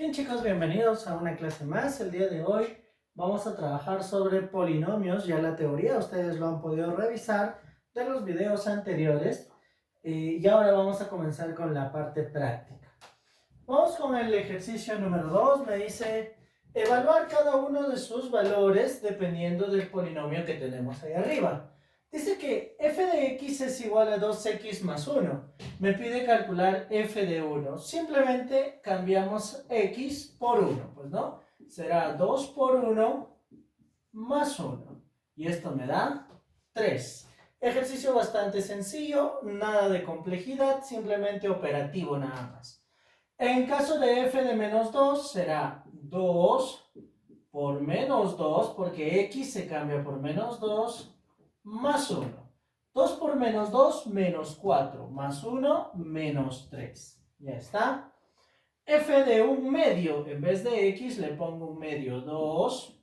Bien chicos, bienvenidos a una clase más. El día de hoy vamos a trabajar sobre polinomios. Ya la teoría ustedes lo han podido revisar de los videos anteriores. Y ahora vamos a comenzar con la parte práctica. Vamos con el ejercicio número 2. Me dice evaluar cada uno de sus valores dependiendo del polinomio que tenemos ahí arriba. Dice que f de x es igual a 2x más 1. Me pide calcular f de 1. Simplemente cambiamos x por 1, pues no. Será 2 por 1 más 1. Y esto me da 3. Ejercicio bastante sencillo, nada de complejidad, simplemente operativo nada más. En caso de f de menos 2 será 2 por menos 2, porque x se cambia por menos 2, más 1. 2 por menos 2, menos 4, más 1, menos 3. Ya está. F de un medio, en vez de x le pongo un medio, 2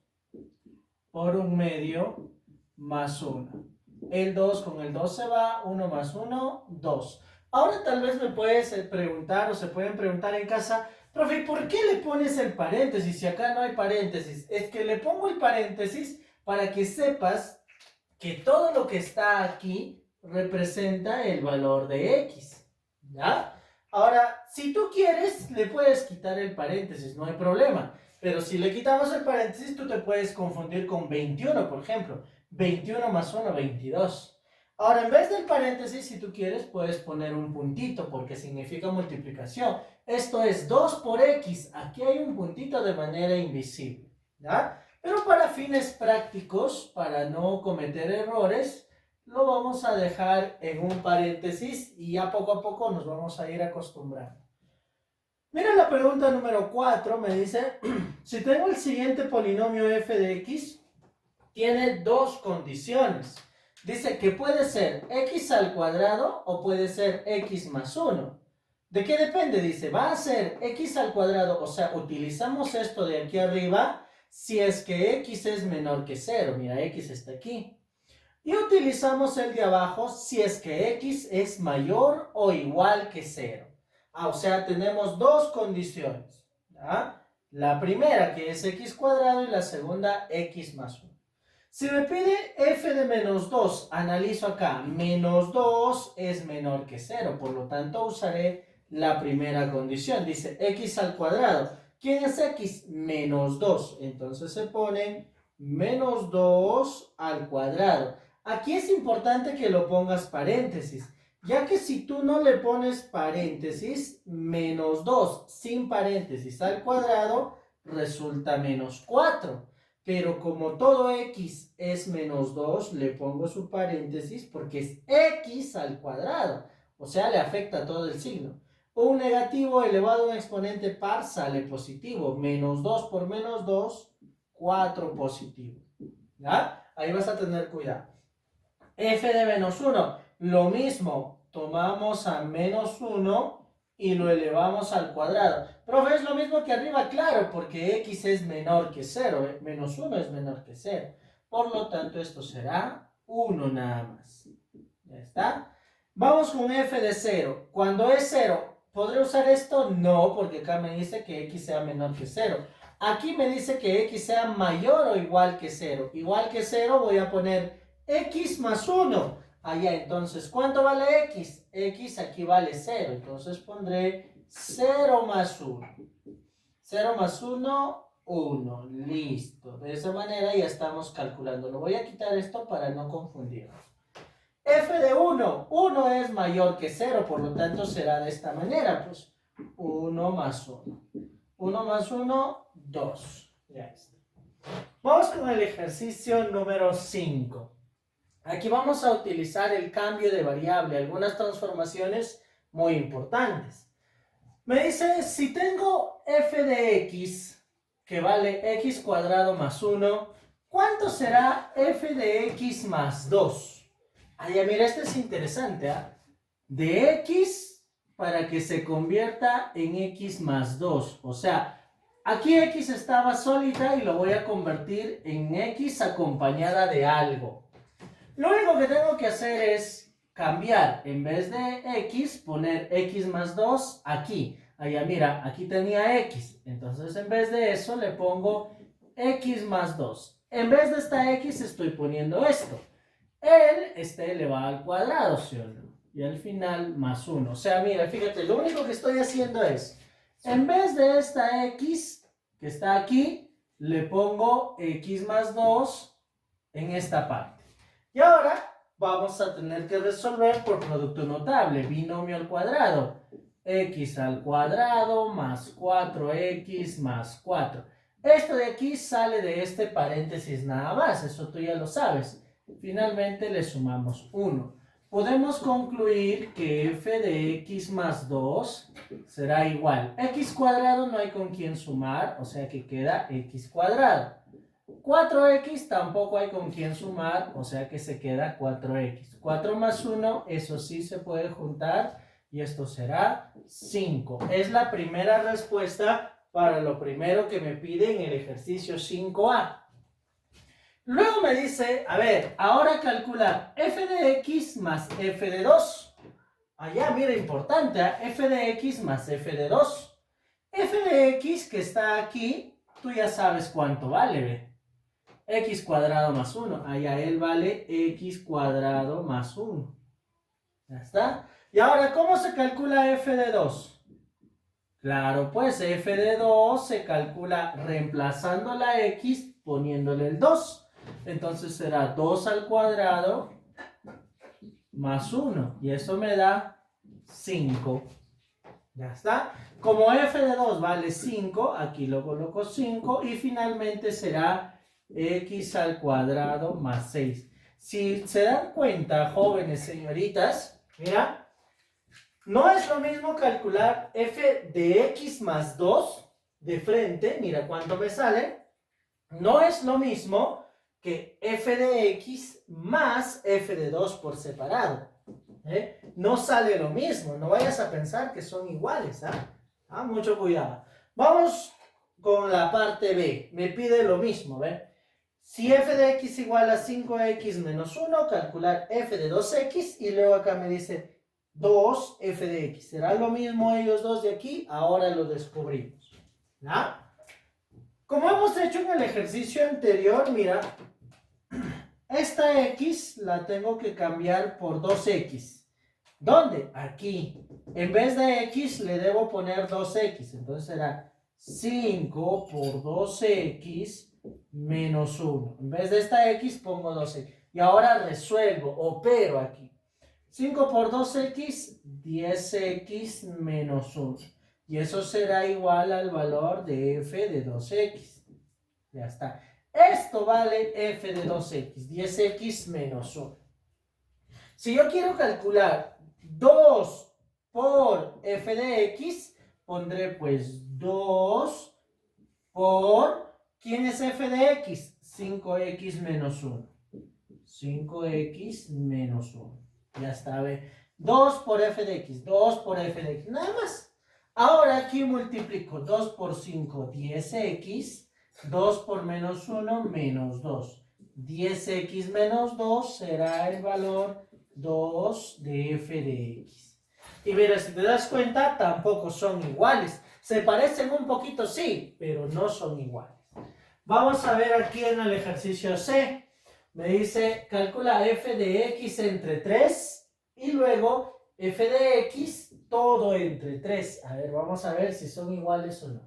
por un medio más 1. El 2 con el 2 se va, 1 más 1, 2. Ahora tal vez me puedes preguntar o se pueden preguntar en casa, profe, ¿por qué le pones el paréntesis si acá no hay paréntesis? Es que le pongo el paréntesis para que sepas que todo lo que está aquí representa el valor de x, ¿ya? Ahora, si tú quieres, le puedes quitar el paréntesis, no hay problema. Pero si le quitamos el paréntesis, tú te puedes confundir con 21, por ejemplo. 21 más 1, 22. Ahora, en vez del paréntesis, si tú quieres, puedes poner un puntito, porque significa multiplicación. Esto es 2 por x. Aquí hay un puntito de manera invisible, ¿ya? Pero para fines prácticos, para no cometer errores, lo vamos a dejar en un paréntesis y ya poco a poco nos vamos a ir acostumbrando. Mira la pregunta número 4, me dice, si tengo el siguiente polinomio f de x, tiene dos condiciones. Dice que puede ser x al cuadrado o puede ser x más 1. ¿De qué depende? Dice, va a ser x al cuadrado, o sea, utilizamos esto de aquí arriba si es que x es menor que 0. Mira, x está aquí. Y utilizamos el de abajo si es que x es mayor o igual que 0. O sea, tenemos dos condiciones, ¿ya? La primera que es x cuadrado y la segunda x más 1. Si me pide f de menos 2, analizo acá. Menos 2 es menor que 0, por lo tanto usaré la primera condición. Dice x al cuadrado. ¿Quién es x? Menos 2. Entonces se pone menos 2 al cuadrado. Aquí es importante que lo pongas paréntesis, ya que si tú no le pones paréntesis, menos 2 sin paréntesis al cuadrado resulta menos 4. Pero como todo x es menos 2, le pongo su paréntesis porque es x al cuadrado. O sea, le afecta todo el signo. Un negativo elevado a un exponente par sale positivo. Menos 2 por menos 2, 4 positivo. ¿Ya? Ahí vas a tener cuidado. F de menos 1, lo mismo. Tomamos a menos 1 y lo elevamos al cuadrado. Profe, es lo mismo que arriba, claro, porque x es menor que 0. Menos 1 es menor que 0. Por lo tanto, esto será 1 nada más. ¿Ya está? Vamos con f de 0. Cuando es 0, ¿podré usar esto? No, porque acá me dice que x sea menor que 0. Aquí me dice que x sea mayor o igual que 0. Igual que 0 voy a poner x más 1. Allá, entonces, ¿cuánto vale x? X aquí vale 0. Entonces pondré 0 más 1. 0 más 1, 1. Listo. De esa manera ya estamos calculando. Lo voy a quitar esto para no confundirnos. F de 1. 1 es mayor que 0, por lo tanto será de esta manera. Pues 1 más 1. 1 más 1, 2. Ya está. Vamos con el ejercicio número 5. Aquí vamos a utilizar el cambio de variable, algunas transformaciones muy importantes. Me dice, si tengo f de x, que vale x cuadrado más 1, ¿cuánto será f de x más 2? Ay, mira, este es interesante, ¿eh? De x para que se convierta en x más 2. O sea, aquí x estaba sólida y lo voy a convertir en x acompañada de algo. Lo único que tengo que hacer es cambiar, en vez de x, poner x más 2 aquí. Allá, mira, aquí tenía x. Entonces, en vez de eso, le pongo x más 2. En vez de esta x, estoy poniendo esto. Este elevado al cuadrado, ¿sí o no? Y al final, más 1. O sea, mira, fíjate, lo único que estoy haciendo es, en vez de esta x que está aquí, le pongo x más 2 en esta parte. Y ahora vamos a tener que resolver por producto notable, binomio al cuadrado. X al cuadrado más 4x más 4. Esto de aquí sale de este paréntesis nada más, eso tú ya lo sabes. Finalmente le sumamos 1. Podemos concluir que f de x más 2 será igual. X cuadrado no hay con quién sumar, o sea que queda x cuadrado. 4x tampoco hay con quién sumar, o sea que se queda 4x. 4 más 1, eso sí se puede juntar y esto será 5. Es la primera respuesta para lo primero que me pide en el ejercicio 5A. Luego me dice, a ver, ahora calcula f de x más f de 2. Allá, mira, importante, ¿eh? F de x más f de 2. F de x que está aquí, tú ya sabes cuánto vale, ¿ve? X cuadrado más 1. Allá él vale x cuadrado más 1. Ya está. Y ahora, ¿cómo se calcula f de 2? Claro, pues f de 2 se calcula reemplazando la x, poniéndole el 2. Entonces será 2 al cuadrado más 1. Y eso me da 5. Ya está. Como f de 2 vale 5, aquí lo coloco 5. Y finalmente será x al cuadrado más 6. Si se dan cuenta, jóvenes señoritas, mira, no es lo mismo calcular f de x más 2 de frente, mira cuánto me sale, no es lo mismo que f de x más f de 2 por separado. No sale lo mismo, no vayas a pensar que son iguales. Mucho cuidado. Vamos con la parte B, me pide lo mismo, ¿ve? Si f de x igual a 5x menos 1, calcular f de 2x y luego acá me dice 2f de x. ¿Será lo mismo ellos dos de aquí? Ahora lo descubrimos. ¿Ya? Como hemos hecho en el ejercicio anterior, mira, esta x la tengo que cambiar por 2x. ¿Dónde? Aquí. En vez de x le debo poner 2x. Entonces será 5 por 2x menos 1. En vez de esta x pongo 2x. Y ahora resuelvo, opero aquí. 5 por 2x, 10x menos 1. Y eso será igual al valor de f de 2x. Ya está. Esto vale f de 2x, 10x menos 1. Si yo quiero calcular 2 por f de x, pondré pues 2 por... ¿Quién es f de x? 5x menos 1. 5x menos 1. Ya está, ve. 2 por f de x, 2 por f de x, nada más. Ahora aquí multiplico 2 por 5, 10x, 2 por menos 1, menos 2. 10x menos 2 será el valor 2 de f de x. Y mira, si te das cuenta, tampoco son iguales. Se parecen un poquito, sí, pero no son iguales. Vamos a ver aquí en el ejercicio C. Me dice, calcula f de x entre 3 y luego f de x todo entre 3. A ver, vamos a ver si son iguales o no.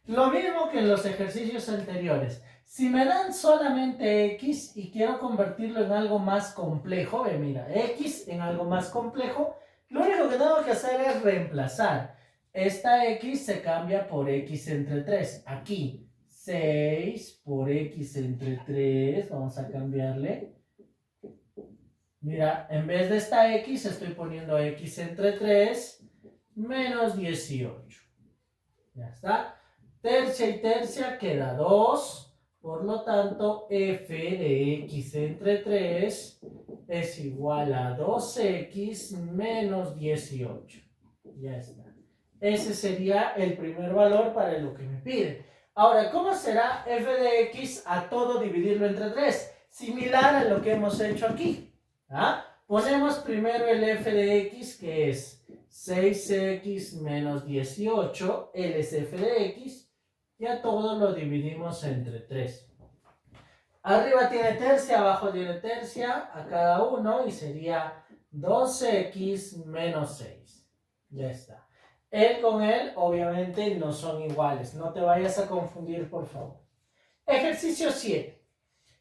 Lo mismo que en los ejercicios anteriores. Si me dan solamente x y quiero convertirlo en algo más complejo, mira, x en algo más complejo, lo único que tengo que hacer es reemplazar. Esta x se cambia por x entre 3. Aquí. 6 por x entre 3, vamos a cambiarle. Mira, en vez de esta x estoy poniendo x entre 3 menos 18. Ya está. Tercia y tercia queda 2. Por lo tanto, f de x entre 3 es igual a 2x menos 18. Ya está. Ese sería el primer valor para lo que me pide. Ahora, ¿cómo será f de x a todo dividirlo entre 3? Similar a lo que hemos hecho aquí. Ponemos primero el f de x, que es 6x menos 18, él es f de x, y a todo lo dividimos entre 3. Arriba tiene tercia, abajo tiene tercia, a cada uno, y sería 12x menos 6. Ya está. Él con él, obviamente, no son iguales. No te vayas a confundir, por favor. Ejercicio 7.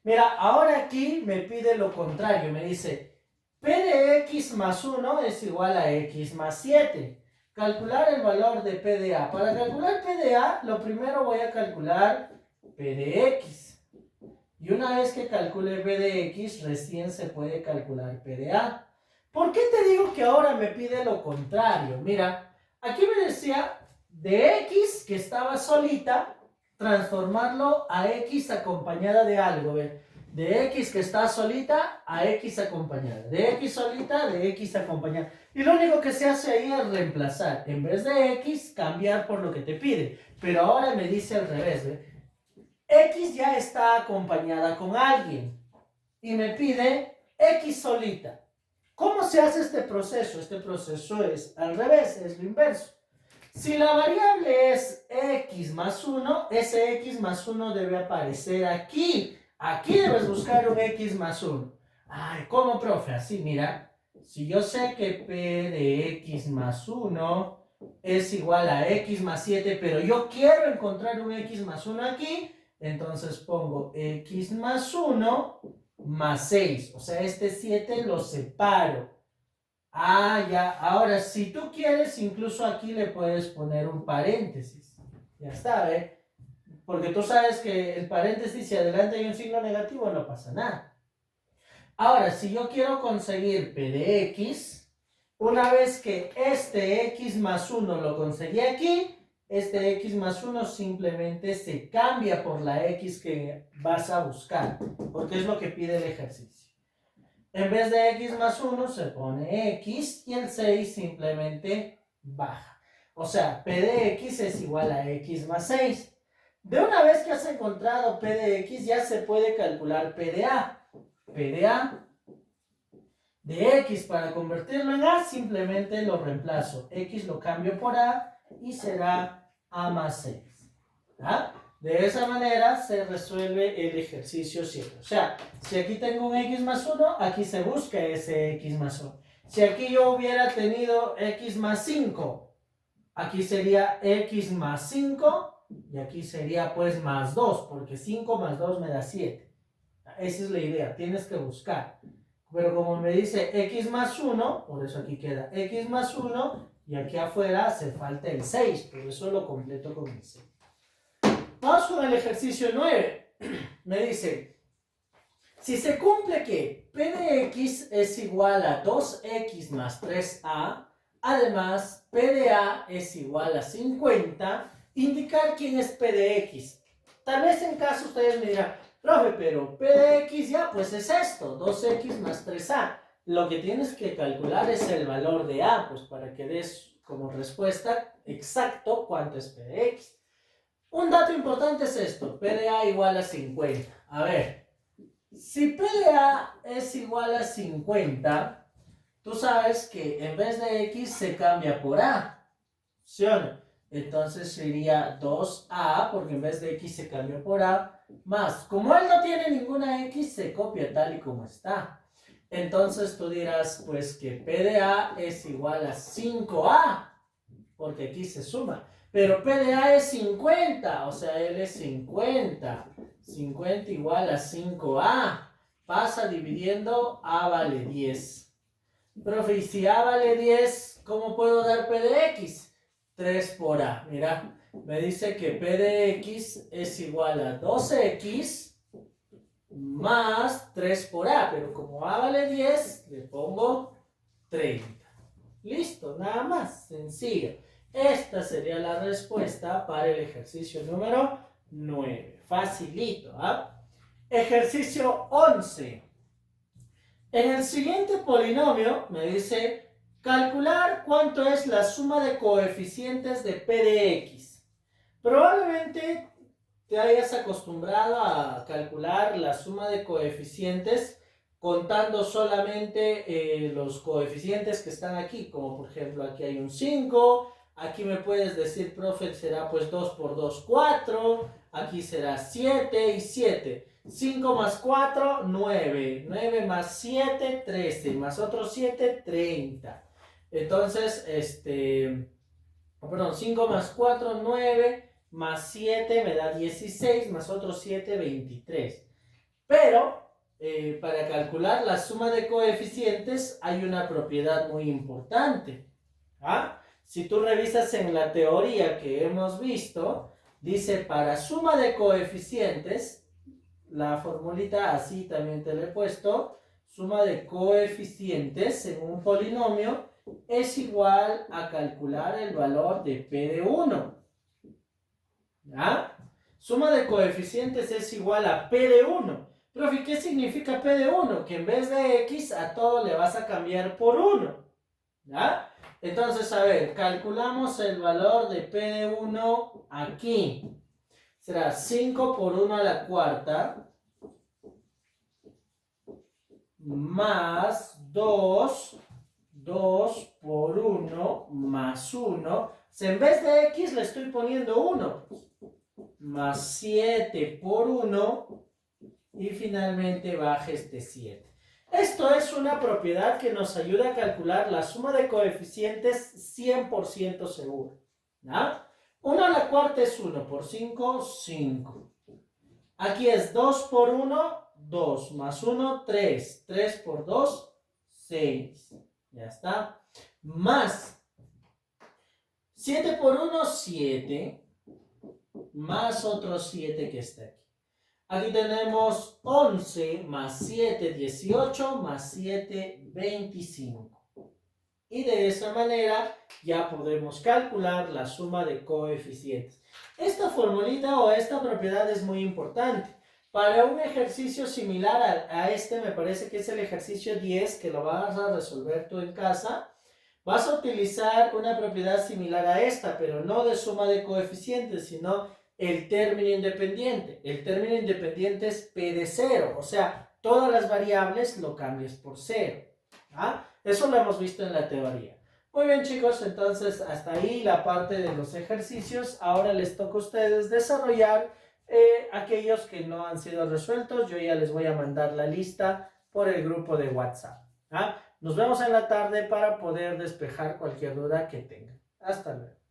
Mira, ahora aquí me pide lo contrario. Me dice, p de x más 1 es igual a x más 7. Calcular el valor de p de a. Para calcular p de a, lo primero voy a calcular p de x. Y una vez que calcule p de x, recién se puede calcular p de a. ¿Por qué te digo que ahora me pide lo contrario? Mira, aquí me decía de x que estaba solita, transformarlo a x acompañada de algo. ¿Ven? De x que está solita a x acompañada. De x solita, de x acompañada. Y lo único que se hace ahí es reemplazar. En vez de x, cambiar por lo que te pide. Pero ahora me dice al revés. ¿Ve? X ya está acompañada con alguien. Y me pide x solita. ¿Cómo se hace este proceso? Este proceso es al revés, es lo inverso. Si la variable es x más 1, ese x más 1 debe aparecer aquí. Aquí debes buscar un x más 1. Ay, ¿cómo, profe? Así, mira. Si yo sé que p de x más 1 es igual a x más 7, pero yo quiero encontrar un x más 1 aquí, entonces pongo x más 1 más 6. O sea, este 7 lo separo. Ah, ya. Ahora, si tú quieres, incluso aquí le puedes poner un paréntesis. Ya está, ¿eh? Porque tú sabes que el paréntesis, si adelante hay un signo negativo, no pasa nada. Ahora, si yo quiero conseguir p de x, una vez que este x más 1 lo conseguí aquí, este x más 1 simplemente se cambia por la x que vas a buscar, porque es lo que pide el ejercicio. En vez de x más 1 se pone x y el 6 simplemente baja. O sea, p de x es igual a x más 6. De una vez que has encontrado p de x, ya se puede calcular p de a. P de a de x, para convertirlo en a, simplemente lo reemplazo. X lo cambio por a y será a más 6. ¿Ah? De esa manera se resuelve el ejercicio 7. O sea, si aquí tengo un x más 1, aquí se busca ese x más 1. Si aquí yo hubiera tenido x más 5, aquí sería x más 5 y aquí sería pues más 2, porque 5 más 2 me da 7. Esa es la idea, tienes que buscar. Pero como me dice x más 1, por eso aquí queda x más 1 y aquí afuera hace falta el 6, por eso lo completo con el 6. Vamos con el ejercicio 9. Me dice, si se cumple que p de x es igual a 2x más 3a, además p de a es igual a 50, indicar quién es p de x. Tal vez en caso ustedes me dirán, profe, pero p de x ya pues es esto, 2x más 3a. Lo que tienes que calcular es el valor de a, pues para que des como respuesta exacto cuánto es p de x. Un dato importante es esto, p de a igual a 50. A ver, si p de a es igual a 50, tú sabes que en vez de x se cambia por a, ¿sí o no? Entonces sería 2a, porque en vez de x se cambia por a, más. Como él no tiene ninguna x, se copia tal y como está. Entonces tú dirás, pues que p de a es igual a 5a, porque aquí se suma. Pero p de a es 50, o sea, él es 50. 50 igual a 5a. Pasa dividiendo, a vale 10. Profe, y si a vale 10, ¿cómo puedo dar p de x? 3 por a. Mira, me dice que p de x es igual a 12x más 3 por a. Pero como a vale 10, le pongo 30. Listo, nada más, sencillo. Esta sería la respuesta para el ejercicio número 9. Facilito, ¿ah? Ejercicio 11. En el siguiente polinomio me dice calcular cuánto es la suma de coeficientes de p de x. Probablemente te hayas acostumbrado a calcular la suma de coeficientes contando solamente los coeficientes que están aquí, como por ejemplo aquí hay un 5, aquí me puedes decir, profe, será pues 2 por 2, 4, aquí será 7 y 7. 5 más 4, 9. 9 más 7, 13. Más otros 7, 30. Entonces, perdón, 5 más 4, 9. Más 7 me da 16. Más otros 7, 23. Pero, para calcular la suma de coeficientes hay una propiedad muy importante. ¿Ah? Si tú revisas en la teoría que hemos visto, dice para suma de coeficientes, la formulita así también te la he puesto, suma de coeficientes en un polinomio es igual a calcular el valor de P de 1. ¿Ya? Suma de coeficientes es igual a P de 1. Profe, ¿qué significa P de 1? Que en vez de X a todo le vas a cambiar por 1. ¿Ya? Entonces, a ver, calculamos el valor de P de 1 aquí. Será 5 por 1 a la cuarta más 2 por 1 más 1. En vez de X le estoy poniendo 1. Más 7 por 1 y finalmente baja este 7. Esto es una propiedad que nos ayuda a calcular la suma de coeficientes 100% seguro. ¿No? 1 a la cuarta es 1 por 5, 5. Aquí es 2 por 1, 2. Más 1, 3. 3 por 2, 6. Ya está. Más 7 por 1, 7. Más otro 7 que está aquí. Aquí tenemos 11 más 7, 18, más 7, 25. Y de esa manera ya podemos calcular la suma de coeficientes. Esta formulita o esta propiedad es muy importante. Para un ejercicio similar a este, me parece que es el ejercicio 10, que lo vas a resolver tú en casa, vas a utilizar una propiedad similar a esta, pero no de suma de coeficientes, sino el término independiente. El término independiente es P de 0, o sea, todas las variables lo cambies por 0. ¿Ah? Eso lo hemos visto en la teoría. Muy bien, chicos, entonces hasta ahí la parte de los ejercicios. Ahora les toca a ustedes desarrollar aquellos que no han sido resueltos. Yo ya les voy a mandar la lista por el grupo de WhatsApp. ¿Ah? Nos vemos en la tarde para poder despejar cualquier duda que tengan. Hasta luego.